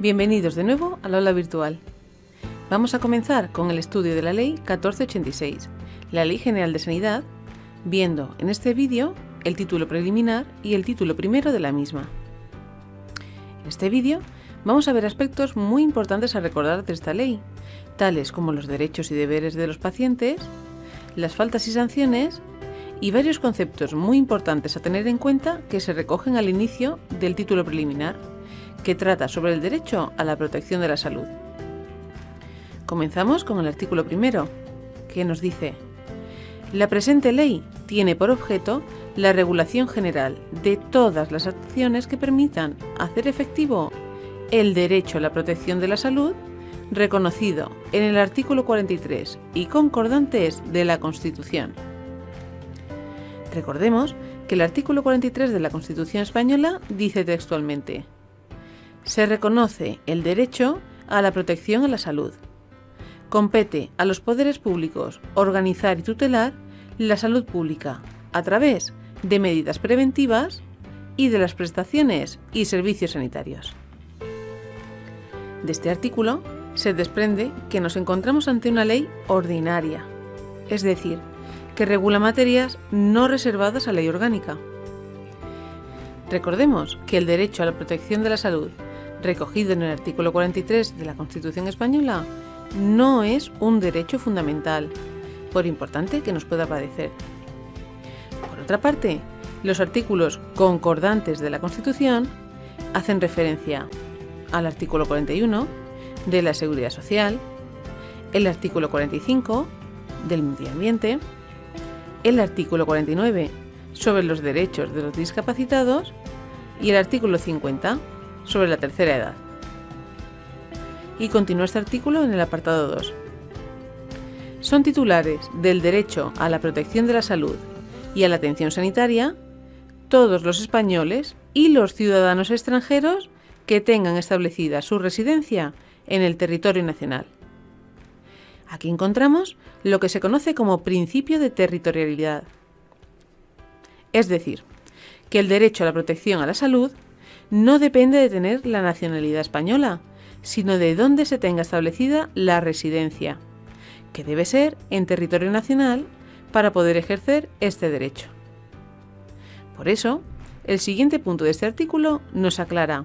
Bienvenidos de nuevo al aula virtual. Vamos a comenzar con el estudio de la Ley 1486, la Ley General de Sanidad, viendo en este vídeo el título preliminar y el título primero de la misma. En este vídeo vamos a ver aspectos muy importantes a recordar de esta ley, tales como los derechos y deberes de los pacientes, las faltas y sanciones y varios conceptos muy importantes a tener en cuenta que se recogen al inicio del título preliminar, que trata sobre el derecho a la protección de la salud. Comenzamos con el artículo primero, que nos dice: la presente ley tiene por objeto la regulación general de todas las acciones que permitan hacer efectivo el derecho a la protección de la salud, reconocido en el artículo 43 y concordantes de la Constitución. Recordemos que el artículo 43 de la Constitución española dice textualmente: se reconoce el derecho a la protección a la salud. Compete a los poderes públicos organizar y tutelar la salud pública a través de medidas preventivas y de las prestaciones y servicios sanitarios. De este artículo se desprende que nos encontramos ante una ley ordinaria, es decir, que regula materias no reservadas a ley orgánica. Recordemos que el derecho a la protección de la salud, recogido en el artículo 43 de la Constitución española, no es un derecho fundamental, por importante que nos pueda parecer. Por otra parte, los artículos concordantes de la Constitución hacen referencia al artículo 41 de la Seguridad Social, el artículo 45 del Medio Ambiente, el artículo 49 sobre los derechos de los discapacitados y el artículo 50 sobre la tercera edad. Y continúa este artículo en el apartado 2. Son titulares del derecho a la protección de la salud y a la atención sanitaria todos los españoles y los ciudadanos extranjeros que tengan establecida su residencia en el territorio nacional. Aquí encontramos lo que se conoce como principio de territorialidad. Es decir, que el derecho a la protección a la salud no depende de tener la nacionalidad española, sino de dónde se tenga establecida la residencia, que debe ser en territorio nacional para poder ejercer este derecho. Por eso, el siguiente punto de este artículo nos aclara: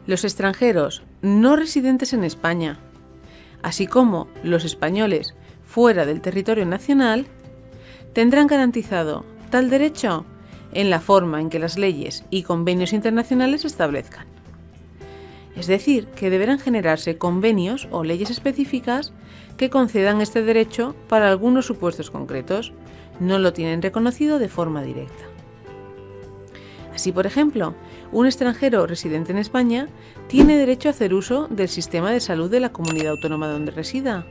los extranjeros no residentes en España, así como los españoles fuera del territorio nacional, tendrán garantizado tal derecho en la forma en que las leyes y convenios internacionales establezcan. Es decir, que deberán generarse convenios o leyes específicas que concedan este derecho para algunos supuestos concretos. No lo tienen reconocido de forma directa. Así, por ejemplo, un extranjero residente en España tiene derecho a hacer uso del sistema de salud de la comunidad autónoma donde resida,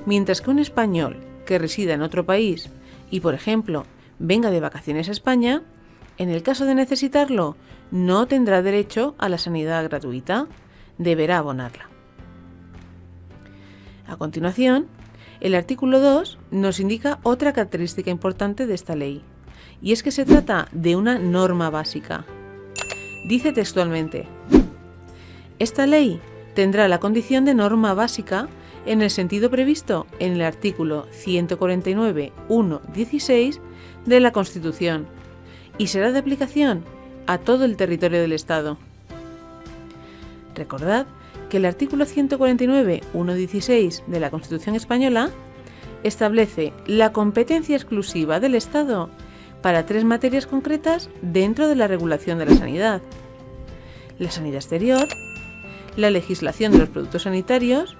mientras que un español que resida en otro país y, por ejemplo, venga de vacaciones a España, en el caso de necesitarlo, no tendrá derecho a la sanidad gratuita, deberá abonarla. A continuación, el artículo 2 nos indica otra característica importante de esta ley, y es que se trata de una norma básica. Dice textualmente: esta ley tendrá la condición de norma básica en el sentido previsto en el artículo 149.1.16 de la Constitución y será de aplicación a todo el territorio del Estado. Recordad que el artículo 149.1.16 de la Constitución española establece la competencia exclusiva del Estado para 3 materias concretas dentro de la regulación de la sanidad: la sanidad exterior, la legislación de los productos sanitarios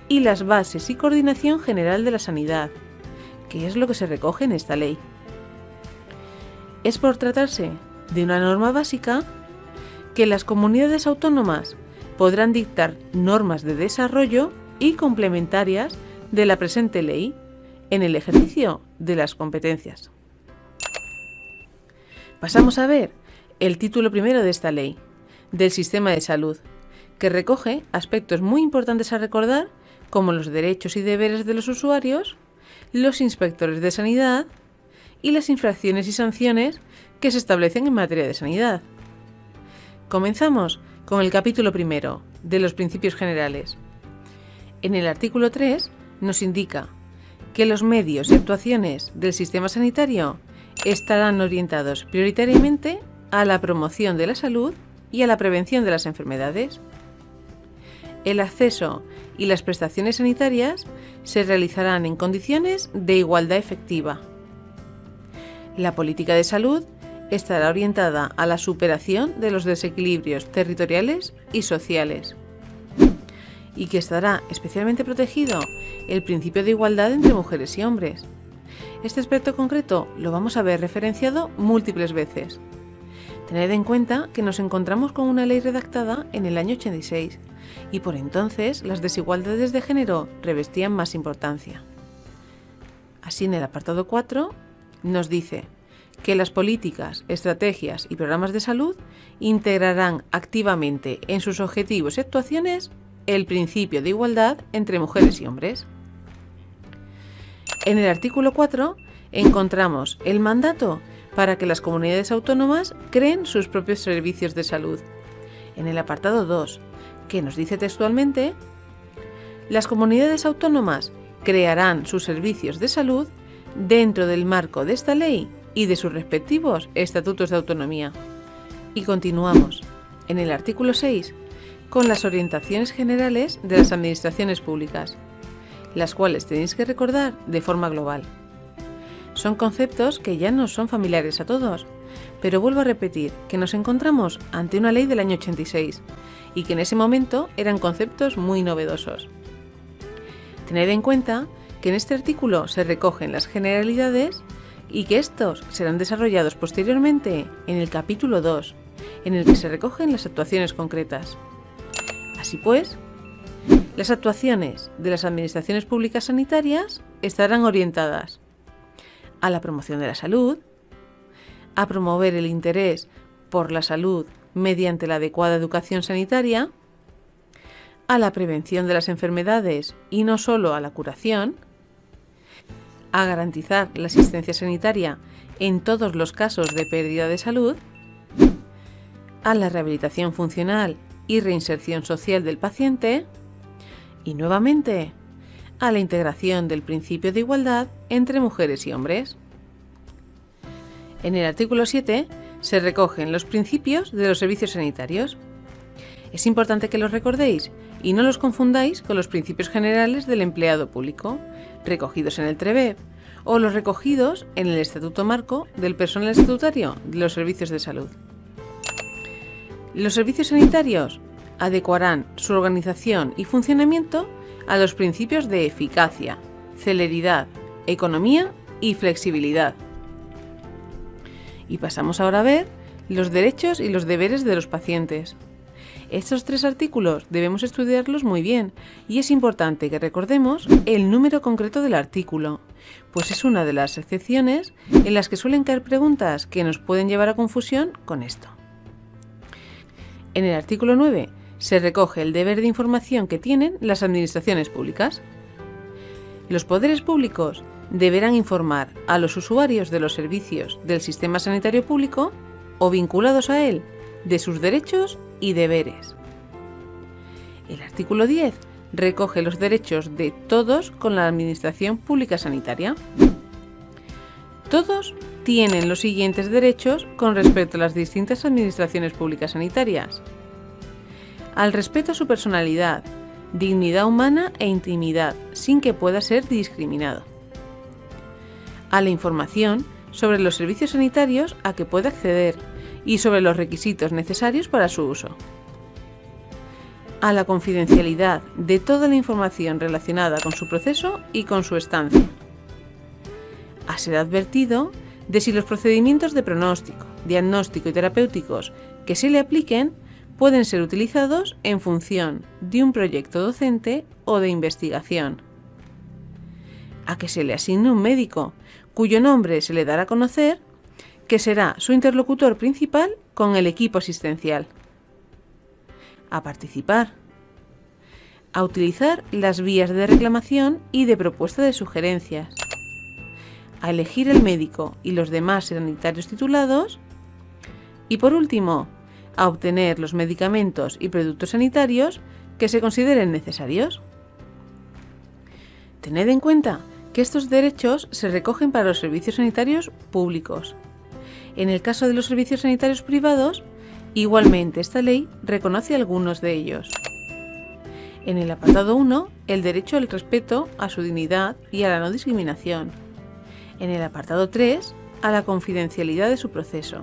y las bases y coordinación general de la sanidad, que es lo que se recoge en esta ley. Es por tratarse de una norma básica que las comunidades autónomas podrán dictar normas de desarrollo y complementarias de la presente ley en el ejercicio de las competencias. Pasamos a ver el título primero de esta ley, del sistema de salud, que recoge aspectos muy importantes a recordar como los derechos y deberes de los usuarios, los inspectores de sanidad y las infracciones y sanciones que se establecen en materia de sanidad. Comenzamos con el capítulo primero de los principios generales. En el artículo 3 nos indica que los medios y actuaciones del sistema sanitario estarán orientados prioritariamente a la promoción de la salud y a la prevención de las enfermedades. El acceso y las prestaciones sanitarias se realizarán en condiciones de igualdad efectiva. La política de salud estará orientada a la superación de los desequilibrios territoriales y sociales, y que estará especialmente protegido el principio de igualdad entre mujeres y hombres. Este aspecto concreto lo vamos a ver referenciado múltiples veces. Tened en cuenta que nos encontramos con una ley redactada en el año 86 y por entonces las desigualdades de género revestían más importancia. Así, en el apartado 4 nos dice que las políticas, estrategias y programas de salud integrarán activamente en sus objetivos y actuaciones el principio de igualdad entre mujeres y hombres. En el artículo 4 encontramos el mandato para que las comunidades autónomas creen sus propios servicios de salud. En el apartado 2, que nos dice textualmente: las comunidades autónomas crearán sus servicios de salud dentro del marco de esta ley y de sus respectivos estatutos de autonomía. Y continuamos en el artículo 6 con las orientaciones generales de las administraciones públicas, las cuales tenéis que recordar de forma global. Son conceptos que ya no son familiares a todos, pero vuelvo a repetir que nos encontramos ante una ley del año 86 y que en ese momento eran conceptos muy novedosos. Tened en cuenta que en este artículo se recogen las generalidades y que estos serán desarrollados posteriormente en el capítulo 2, en el que se recogen las actuaciones concretas. Así pues, las actuaciones de las administraciones públicas sanitarias estarán orientadas a la promoción de la salud, a promover el interés por la salud mediante la adecuada educación sanitaria, a la prevención de las enfermedades y no solo a la curación, a garantizar la asistencia sanitaria en todos los casos de pérdida de salud, a la rehabilitación funcional y reinserción social del paciente y, nuevamente, a la integración del principio de igualdad entre mujeres y hombres. En el artículo 7 se recogen los principios de los servicios sanitarios. Es importante que los recordéis y no los confundáis con los principios generales del empleado público, recogidos en el TREBEP, o los recogidos en el Estatuto Marco del Personal Estatutario de los Servicios de Salud. Los servicios sanitarios adecuarán su organización y funcionamiento a los principios de eficacia, celeridad, economía y flexibilidad. Y pasamos ahora a ver los derechos y los deberes de los pacientes. Estos 3 artículos debemos estudiarlos muy bien y es importante que recordemos el número concreto del artículo, pues es una de las excepciones en las que suelen caer preguntas que nos pueden llevar a confusión con esto. En el artículo 9 se recoge el deber de información que tienen las administraciones públicas. Los poderes públicos deberán informar a los usuarios de los servicios del sistema sanitario público o vinculados a él de sus derechos y deberes. El artículo 10 recoge los derechos de todos con la administración pública sanitaria. Todos tienen los siguientes derechos con respecto a las distintas administraciones públicas sanitarias: al respeto a su personalidad, dignidad humana e intimidad, sin que pueda ser discriminado; a la información sobre los servicios sanitarios a que puede acceder y sobre los requisitos necesarios para su uso; a la confidencialidad de toda la información relacionada con su proceso y con su estancia; a ser advertido de si los procedimientos de pronóstico, diagnóstico y terapéuticos que se le apliquen pueden ser utilizados en función de un proyecto docente o de investigación; a que se le asigne un médico, cuyo nombre se le dará a conocer, que será su interlocutor principal con el equipo asistencial; a participar; a utilizar las vías de reclamación y de propuesta de sugerencias; a elegir el médico y los demás sanitarios titulados; y por último, a obtener los medicamentos y productos sanitarios que se consideren necesarios. Tened en cuenta que estos derechos se recogen para los servicios sanitarios públicos. En el caso de los servicios sanitarios privados, igualmente esta ley reconoce algunos de ellos. En el apartado 1, el derecho al respeto a su dignidad y a la no discriminación. En el apartado 3, a la confidencialidad de su proceso.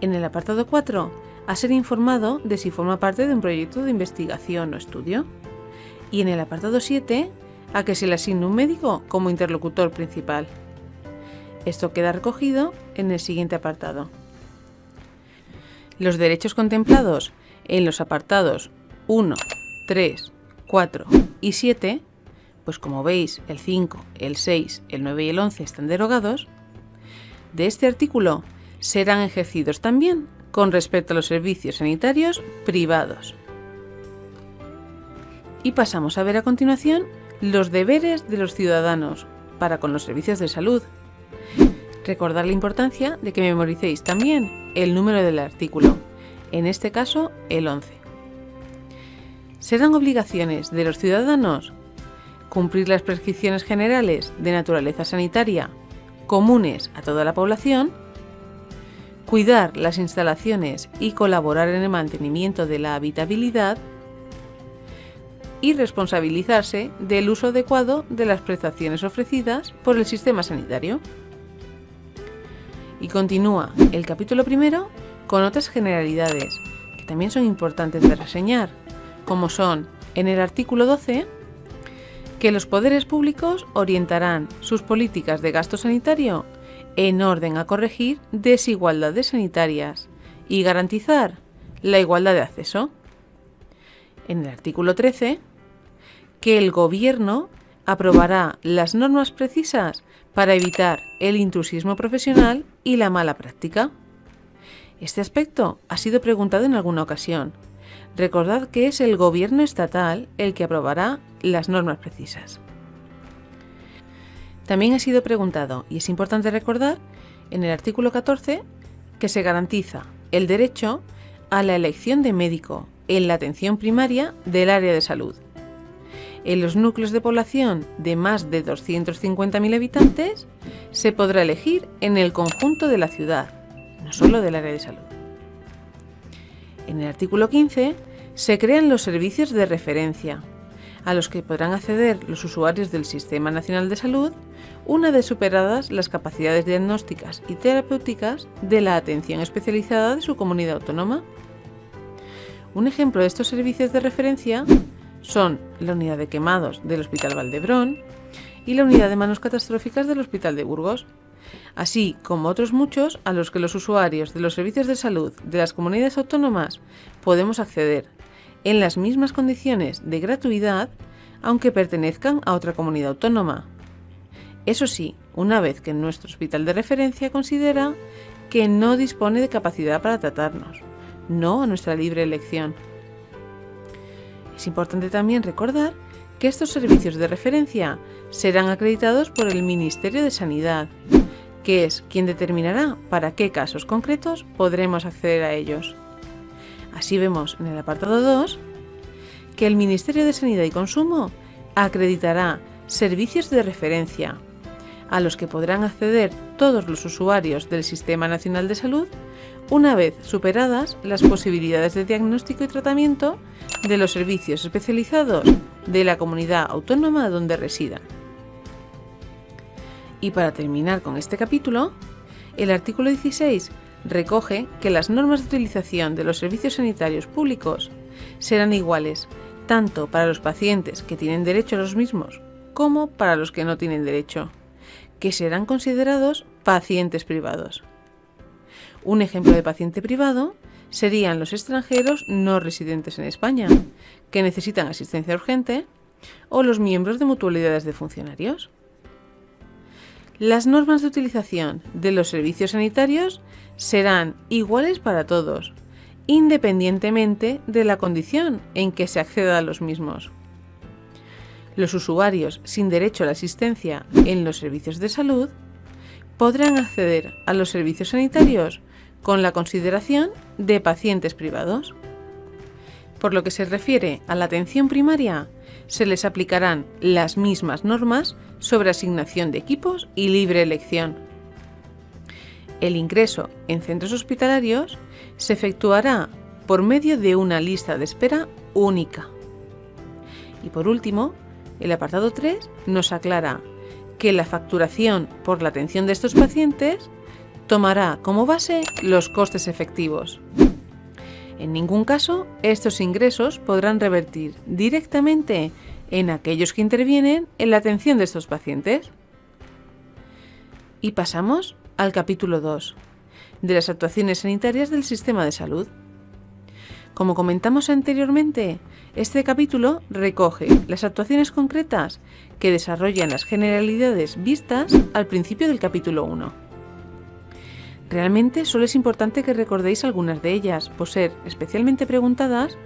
En el apartado 4, a ser informado de si forma parte de un proyecto de investigación o estudio. Y en el apartado 7, a que se le asigne un médico como interlocutor principal. Esto queda recogido en el siguiente apartado. Los derechos contemplados en los apartados 1, 3, 4 y 7, pues como veis el 5, el 6, el 9 y el 11 están derogados, de este artículo serán ejercidos también con respecto a los servicios sanitarios privados. Y pasamos a ver a continuación los deberes de los ciudadanos para con los servicios de salud. Recordad la importancia de que memoricéis también el número del artículo, en este caso el 11. Serán obligaciones de los ciudadanos cumplir las prescripciones generales de naturaleza sanitaria comunes a toda la población, cuidar las instalaciones y colaborar en el mantenimiento de la habitabilidad y responsabilizarse del uso adecuado de las prestaciones ofrecidas por el sistema sanitario. Y continúa el capítulo primero con otras generalidades que también son importantes de reseñar, como son, en el artículo 12, que los poderes públicos orientarán sus políticas de gasto sanitario en orden a corregir desigualdades sanitarias y garantizar la igualdad de acceso. En el artículo 13, que el Gobierno aprobará las normas precisas para evitar el intrusismo profesional y la mala práctica. Este aspecto ha sido preguntado en alguna ocasión. Recordad que es el Gobierno estatal el que aprobará las normas precisas. También ha sido preguntado, y es importante recordar, en el artículo 14, que se garantiza el derecho a la elección de médico en la atención primaria del área de salud. En los núcleos de población de más de 250.000 habitantes se podrá elegir en el conjunto de la ciudad, no solo del área de salud. En el artículo 15 se crean los servicios de referencia, a los que podrán acceder los usuarios del Sistema Nacional de Salud una vez superadas las capacidades diagnósticas y terapéuticas de la atención especializada de su comunidad autónoma. Un ejemplo de estos servicios de referencia son la unidad de quemados del Hospital Valdebrón y la unidad de manos catastróficas del Hospital de Burgos, así como otros muchos a los que los usuarios de los servicios de salud de las comunidades autónomas podemos acceder en las mismas condiciones de gratuidad, aunque pertenezcan a otra comunidad autónoma. Eso sí, una vez que nuestro hospital de referencia considera que no dispone de capacidad para tratarnos, no a nuestra libre elección. Es importante también recordar que estos servicios de referencia serán acreditados por el Ministerio de Sanidad, que es quien determinará para qué casos concretos podremos acceder a ellos. Así vemos en el apartado 2 que el Ministerio de Sanidad y Consumo acreditará servicios de referencia a los que podrán acceder todos los usuarios del Sistema Nacional de Salud una vez superadas las posibilidades de diagnóstico y tratamiento de los servicios especializados de la comunidad autónoma donde residan. Y para terminar con este capítulo, el artículo 16 recoge que las normas de utilización de los servicios sanitarios públicos serán iguales tanto para los pacientes que tienen derecho a los mismos como para los que no tienen derecho, que serán considerados pacientes privados. Un ejemplo de paciente privado serían los extranjeros no residentes en España, que necesitan asistencia urgente, o los miembros de mutualidades de funcionarios. Las normas de utilización de los servicios sanitarios serán iguales para todos, independientemente de la condición en que se acceda a los mismos. Los usuarios sin derecho a la asistencia en los servicios de salud podrán acceder a los servicios sanitarios con la consideración de pacientes privados. Por lo que se refiere a la atención primaria, se les aplicarán las mismas normas sobre asignación de equipos y libre elección. El ingreso en centros hospitalarios se efectuará por medio de una lista de espera única. Y por último, el apartado 3 nos aclara que la facturación por la atención de estos pacientes tomará como base los costes efectivos. En ningún caso, estos ingresos podrán revertir directamente en aquellos que intervienen en la atención de estos pacientes. Y pasamos al capítulo 2, de las actuaciones sanitarias del sistema de salud. Como comentamos anteriormente, este capítulo recoge las actuaciones concretas que desarrollan las generalidades vistas al principio del capítulo 1. Realmente solo es importante que recordéis algunas de ellas, por ser especialmente preguntadas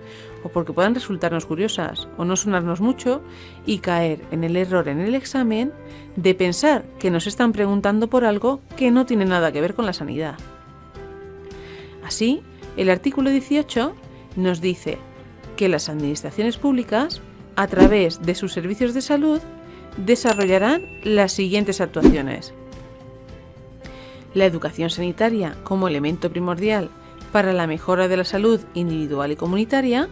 o porque puedan resultarnos curiosas o no sonarnos mucho y caer en el error en el examen de pensar que nos están preguntando por algo que no tiene nada que ver con la sanidad. Así, el artículo 18 nos dice que las administraciones públicas, a través de sus servicios de salud, desarrollarán las siguientes actuaciones. La educación sanitaria como elemento primordial para la mejora de la salud individual y comunitaria,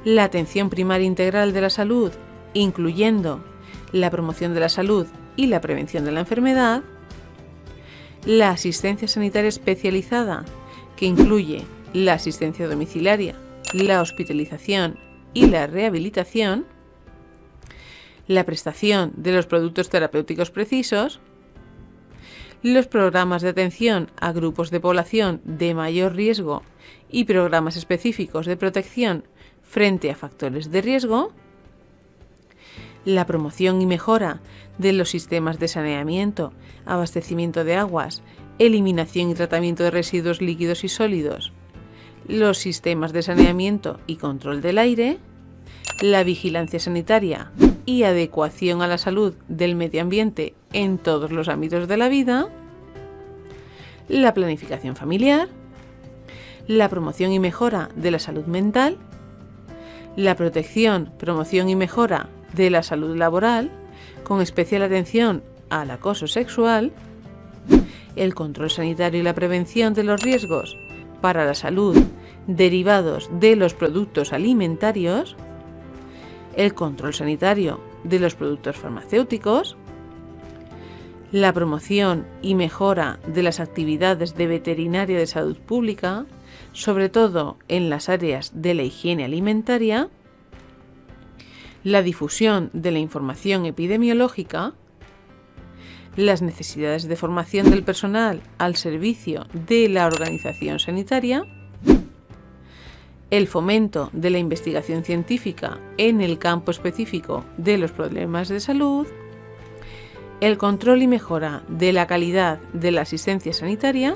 la atención primaria integral de la salud, incluyendo la promoción de la salud y la prevención de la enfermedad, la asistencia sanitaria especializada, que incluye la asistencia domiciliaria, la hospitalización y la rehabilitación, la prestación de los productos terapéuticos precisos, los programas de atención a grupos de población de mayor riesgo y programas específicos de protección frente a factores de riesgo, la promoción y mejora de los sistemas de saneamiento, abastecimiento de aguas, eliminación y tratamiento de residuos líquidos y sólidos, los sistemas de saneamiento y control del aire, la vigilancia sanitaria y adecuación a la salud del medio ambiente en todos los ámbitos de la vida, la planificación familiar, la promoción y mejora de la salud mental, la protección, promoción y mejora de la salud laboral, con especial atención al acoso sexual, el control sanitario y la prevención de los riesgos para la salud derivados de los productos alimentarios, el control sanitario de los productos farmacéuticos, la promoción y mejora de las actividades de veterinaria de salud pública, sobre todo en las áreas de la higiene alimentaria, la difusión de la información epidemiológica, las necesidades de formación del personal al servicio de la organización sanitaria, el fomento de la investigación científica en el campo específico de los problemas de salud, el control y mejora de la calidad de la asistencia sanitaria,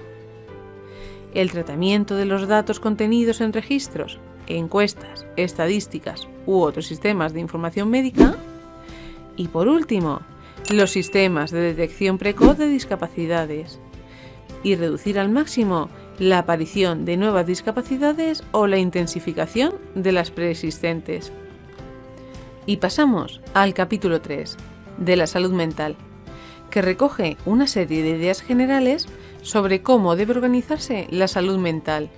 el tratamiento de los datos contenidos en registros, encuestas, estadísticas u otros sistemas de información médica y, por último, los sistemas de detección precoz de discapacidades y reducir al máximo la aparición de nuevas discapacidades o la intensificación de las preexistentes. Y pasamos al capítulo 3, de la salud mental, que recoge una serie de ideas generales sobre cómo debe organizarse la salud mental,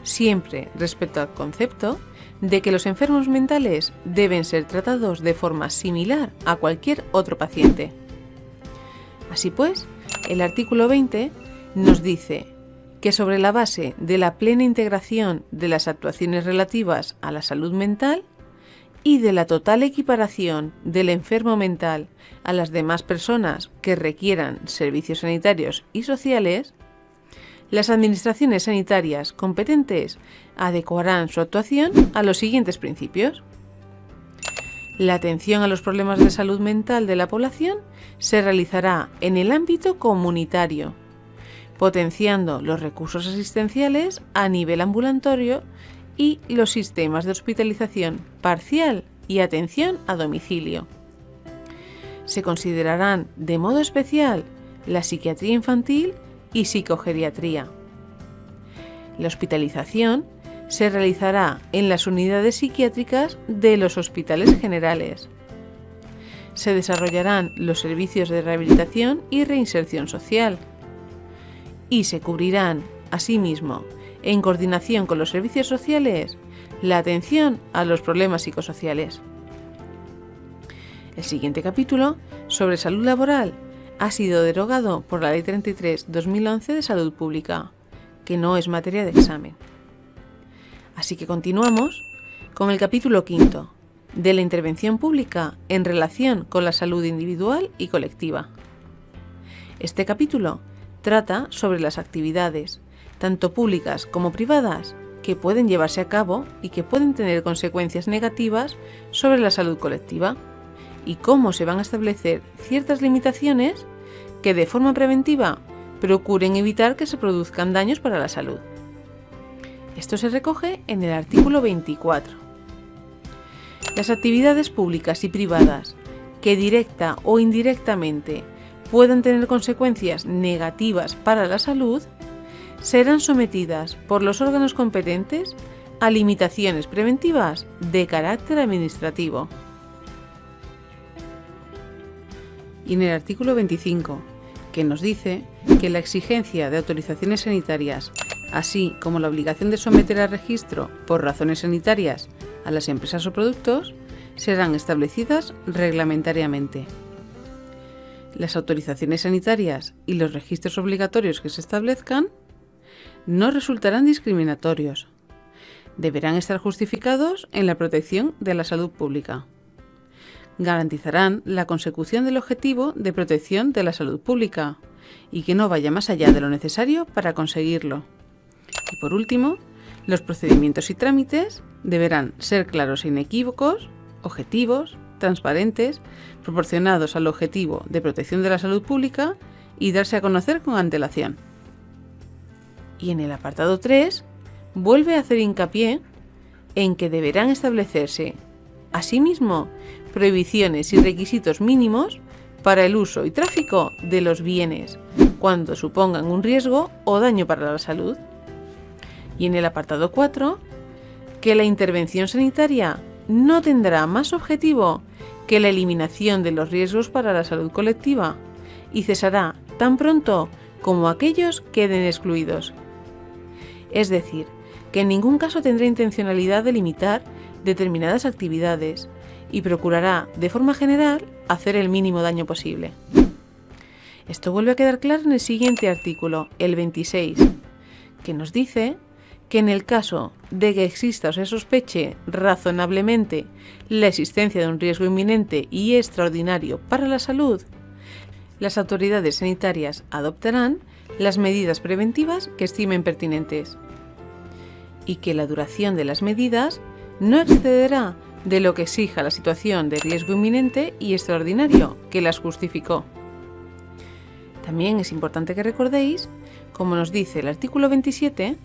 siempre respecto al concepto de que los enfermos mentales deben ser tratados de forma similar a cualquier otro paciente. Así pues, el artículo 20 nos dice que sobre la base de la plena integración de las actuaciones relativas a la salud mental y de la total equiparación del enfermo mental a las demás personas que requieran servicios sanitarios y sociales, las administraciones sanitarias competentes adecuarán su actuación a los siguientes principios. La atención a los problemas de salud mental de la población se realizará en el ámbito comunitario, potenciando los recursos asistenciales a nivel ambulatorio y los sistemas de hospitalización parcial y atención a domicilio. Se considerarán de modo especial la psiquiatría infantil y psicogeriatría, La hospitalización se realizará en las unidades psiquiátricas de los hospitales generales. Se desarrollarán los servicios de rehabilitación y reinserción social y se cubrirán, asimismo, en coordinación con los servicios sociales, la atención a los problemas psicosociales. El siguiente capítulo, sobre salud laboral, ha sido derogado por la Ley 33/2011 de Salud Pública, que no es materia de examen. Así que continuamos con el capítulo 5, de la intervención pública en relación con la salud individual y colectiva. Este capítulo trata sobre las actividades, tanto públicas como privadas, que pueden llevarse a cabo y que pueden tener consecuencias negativas sobre la salud colectiva, y cómo se van a establecer ciertas limitaciones que de forma preventiva procuren evitar que se produzcan daños para la salud. Esto se recoge en el artículo 24. Las actividades públicas y privadas que directa o indirectamente puedan tener consecuencias negativas para la salud serán sometidas por los órganos competentes a limitaciones preventivas de carácter administrativo. Y en el artículo 25, que nos dice que la exigencia de autorizaciones sanitarias, así como la obligación de someter a registro por razones sanitarias a las empresas o productos, serán establecidas reglamentariamente. Las autorizaciones sanitarias y los registros obligatorios que se establezcan no resultarán discriminatorios. Deberán estar justificados en la protección de la salud pública. Garantizarán la consecución del objetivo de protección de la salud pública y que no vaya más allá de lo necesario para conseguirlo. Y por último, los procedimientos y trámites deberán ser claros e inequívocos, objetivos, transparentes, proporcionados al objetivo de protección de la salud pública y darse a conocer con antelación. Y en el apartado 3, vuelve a hacer hincapié en que deberán establecerse, asimismo, prohibiciones y requisitos mínimos para el uso y tráfico de los bienes cuando supongan un riesgo o daño para la salud. Y en el apartado 4, que la intervención sanitaria no tendrá más objetivo que la eliminación de los riesgos para la salud colectiva y cesará tan pronto como aquellos queden excluidos. Es decir, que en ningún caso tendrá intencionalidad de limitar determinadas actividades y procurará, de forma general, hacer el mínimo daño posible. Esto vuelve a quedar claro en el siguiente artículo, el 26, que nos dice que en el caso de que exista o se sospeche razonablemente la existencia de un riesgo inminente y extraordinario para la salud, las autoridades sanitarias adoptarán las medidas preventivas que estimen pertinentes y que la duración de las medidas no excederá de lo que exija la situación de riesgo inminente y extraordinario que las justificó. También es importante que recordéis, como nos dice el artículo 27,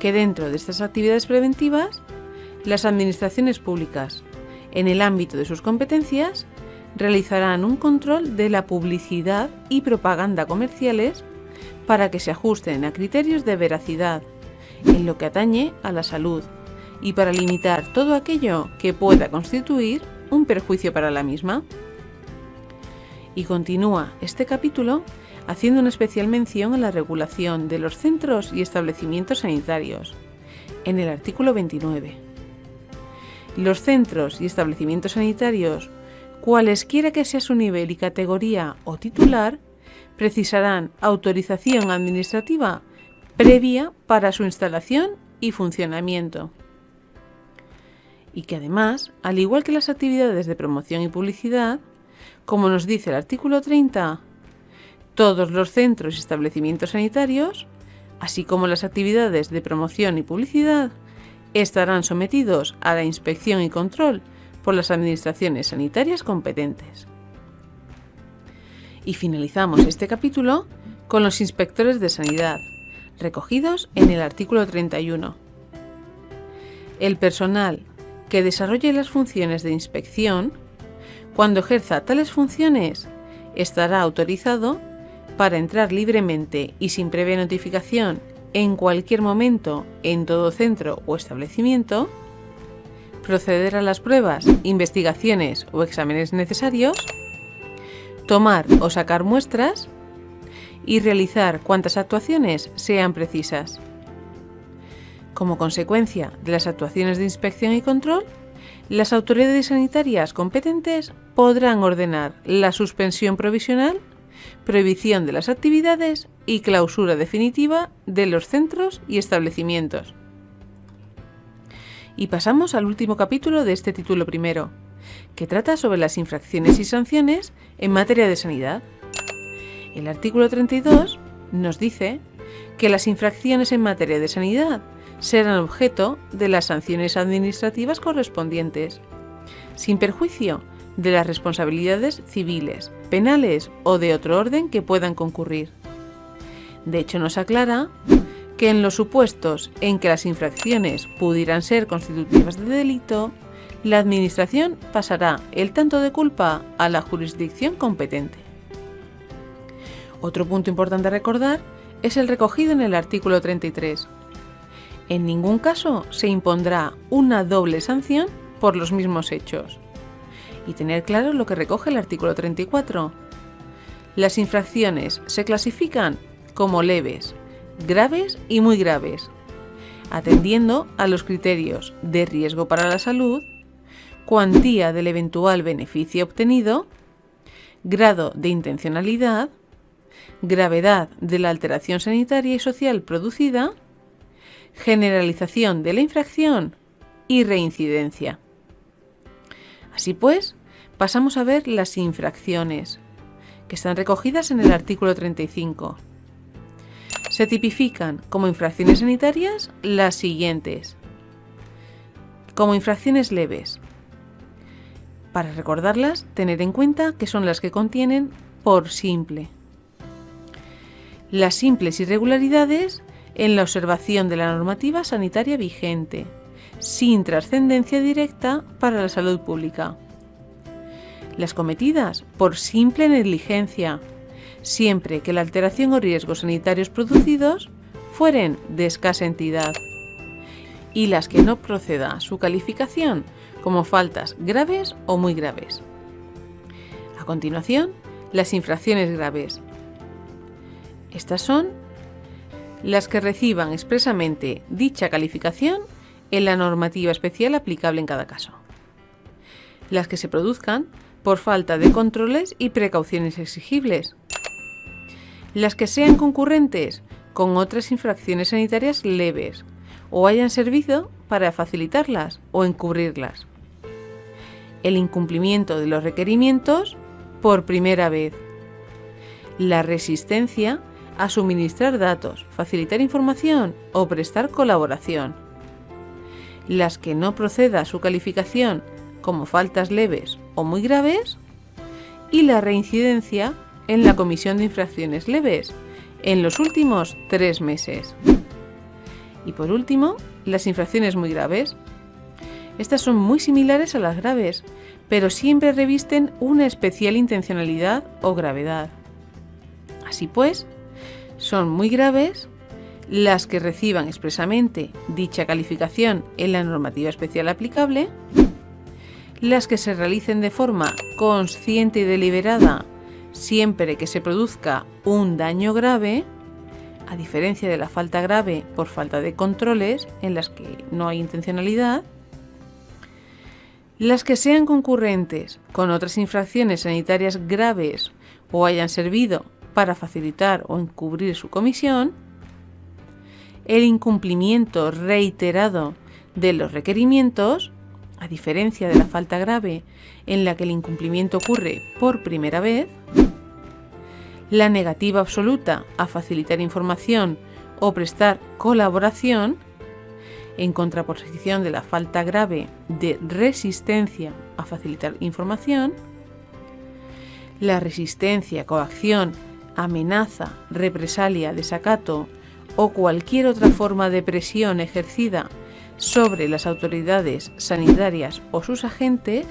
que dentro de estas actividades preventivas, las administraciones públicas, en el ámbito de sus competencias, realizarán un control de la publicidad y propaganda comerciales para que se ajusten a criterios de veracidad en lo que atañe a la salud y para limitar todo aquello que pueda constituir un perjuicio para la misma. Y continúa este capítulo haciendo una especial mención a la regulación de los centros y establecimientos sanitarios, en el artículo 29. Los centros y establecimientos sanitarios, cualesquiera que sea su nivel y categoría o titular, precisarán autorización administrativa previa para su instalación y funcionamiento. Y que además, al igual que las actividades de promoción y publicidad, como nos dice el artículo 30, todos los centros y establecimientos sanitarios, así como las actividades de promoción y publicidad, estarán sometidos a la inspección y control por las administraciones sanitarias competentes. Y finalizamos este capítulo con los inspectores de sanidad, recogidos en el artículo 31. El personal que desarrolle las funciones de inspección, cuando ejerza tales funciones, estará autorizado para entrar libremente y sin previa notificación en cualquier momento, en todo centro o establecimiento, proceder a las pruebas, investigaciones o exámenes necesarios, tomar o sacar muestras y realizar cuantas actuaciones sean precisas. Como consecuencia de las actuaciones de inspección y control, las autoridades sanitarias competentes podrán ordenar la suspensión provisional, prohibición de las actividades y clausura definitiva de los centros y establecimientos. Y pasamos al último capítulo de este título primero, que trata sobre las infracciones y sanciones en materia de sanidad. El artículo 32 nos dice que las infracciones en materia de sanidad serán objeto de las sanciones administrativas correspondientes, sin perjuicio de las responsabilidades civiles, penales o de otro orden que puedan concurrir. De hecho, nos aclara que en los supuestos en que las infracciones pudieran ser constitutivas de delito, la Administración pasará el tanto de culpa a la jurisdicción competente. Otro punto importante a recordar es el recogido en el artículo 33. En ningún caso se impondrá una doble sanción por los mismos hechos. Y tener claro lo que recoge el artículo 34. Las infracciones se clasifican como leves, graves y muy graves, atendiendo a los criterios de riesgo para la salud, cuantía del eventual beneficio obtenido, grado de intencionalidad, gravedad de la alteración sanitaria y social producida, generalización de la infracción y reincidencia. Así pues, pasamos a ver las infracciones, que están recogidas en el artículo 35. Se tipifican como infracciones sanitarias las siguientes. Como infracciones leves. Para recordarlas, tener en cuenta que son las que contienen por simple. Las simples irregularidades en la observación de la normativa sanitaria vigente, sin trascendencia directa para la salud pública. Las cometidas por simple negligencia, siempre que la alteración o riesgos sanitarios producidos fueren de escasa entidad, y las que no proceda su calificación como faltas graves o muy graves. A continuación, las infracciones graves. Estas son las que reciban expresamente dicha calificación en la normativa especial aplicable en cada caso. Las que se produzcan por falta de controles y precauciones exigibles. Las que sean concurrentes con otras infracciones sanitarias leves o hayan servido para facilitarlas o encubrirlas. El incumplimiento de los requerimientos por primera vez. La resistencia a suministrar datos, facilitar información o prestar colaboración. Las que no proceda su calificación como faltas leves o muy graves, y la reincidencia en la comisión de infracciones leves en los últimos 3 meses. Y por último, las infracciones muy graves. Estas son muy similares a las graves, pero siempre revisten una especial intencionalidad o gravedad. Así pues, son muy graves las que reciban expresamente dicha calificación en la normativa especial aplicable, las que se realicen de forma consciente y deliberada siempre que se produzca un daño grave, a diferencia de la falta grave por falta de controles en las que no hay intencionalidad, las que sean concurrentes con otras infracciones sanitarias graves o hayan servido para facilitar o encubrir su comisión, el incumplimiento reiterado de los requerimientos, a diferencia de la falta grave en la que el incumplimiento ocurre por primera vez, la negativa absoluta a facilitar información o prestar colaboración, en contraposición de la falta grave de resistencia a facilitar información, la resistencia, coacción, amenaza, represalia, desacato o cualquier otra forma de presión ejercida sobre las autoridades sanitarias o sus agentes.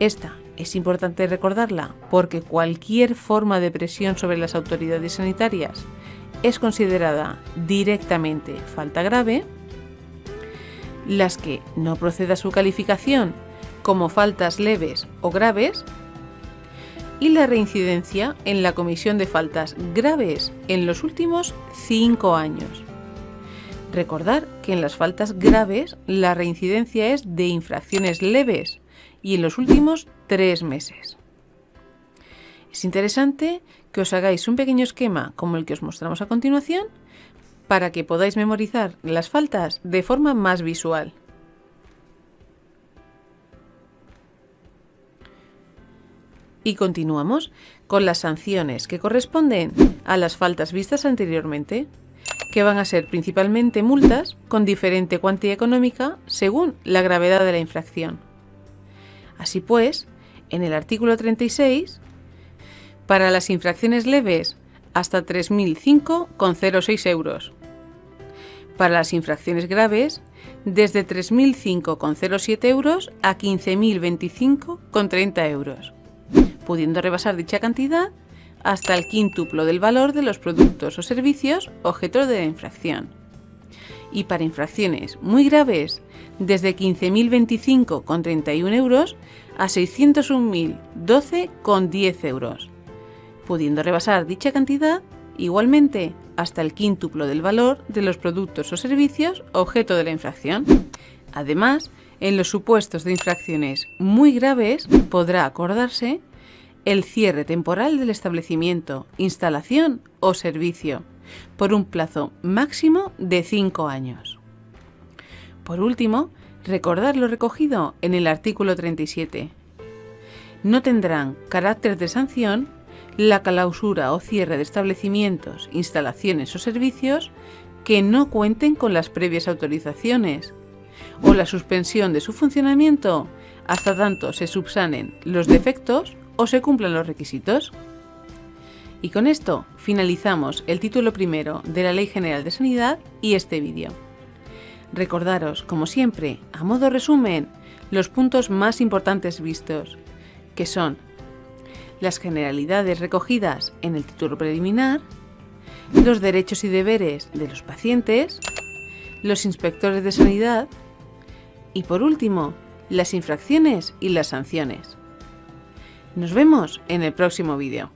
Esta es importante recordarla porque cualquier forma de presión sobre las autoridades sanitarias es considerada directamente falta grave, las que no proceda su calificación como faltas leves o graves, y la reincidencia en la comisión de faltas graves en los últimos 5 años. Recordar que en las faltas graves la reincidencia es de infracciones leves y en los últimos 3 meses. Es interesante que os hagáis un pequeño esquema como el que os mostramos a continuación para que podáis memorizar las faltas de forma más visual. Y continuamos con las sanciones que corresponden a las faltas vistas anteriormente, que van a ser principalmente multas con diferente cuantía económica según la gravedad de la infracción. Así pues, en el artículo 36, para las infracciones leves hasta 3.005,06 euros. Para las infracciones graves, desde 3.005,07 euros a 15.025,30 euros. Pudiendo rebasar dicha cantidad hasta el quíntuplo del valor de los productos o servicios objeto de la infracción. Y para infracciones muy graves, desde 15.025,31 euros a 601.012,10 euros, pudiendo rebasar dicha cantidad igualmente hasta el quíntuplo del valor de los productos o servicios objeto de la infracción. Además, en los supuestos de infracciones muy graves podrá acordarse el cierre temporal del establecimiento, instalación o servicio, por un plazo máximo de 5 años. Por último, recordar lo recogido en el artículo 37. No tendrán carácter de sanción la clausura o cierre de establecimientos, instalaciones o servicios que no cuenten con las previas autorizaciones, o la suspensión de su funcionamiento hasta tanto se subsanen los defectos o se cumplan los requisitos. Y con esto finalizamos el título primero de la Ley General de Sanidad y este vídeo. Recordaros, como siempre, a modo resumen, los puntos más importantes vistos, que son las generalidades recogidas en el título preliminar, los derechos y deberes de los pacientes, los inspectores de sanidad y, por último, las infracciones y las sanciones. Nos vemos en el próximo vídeo.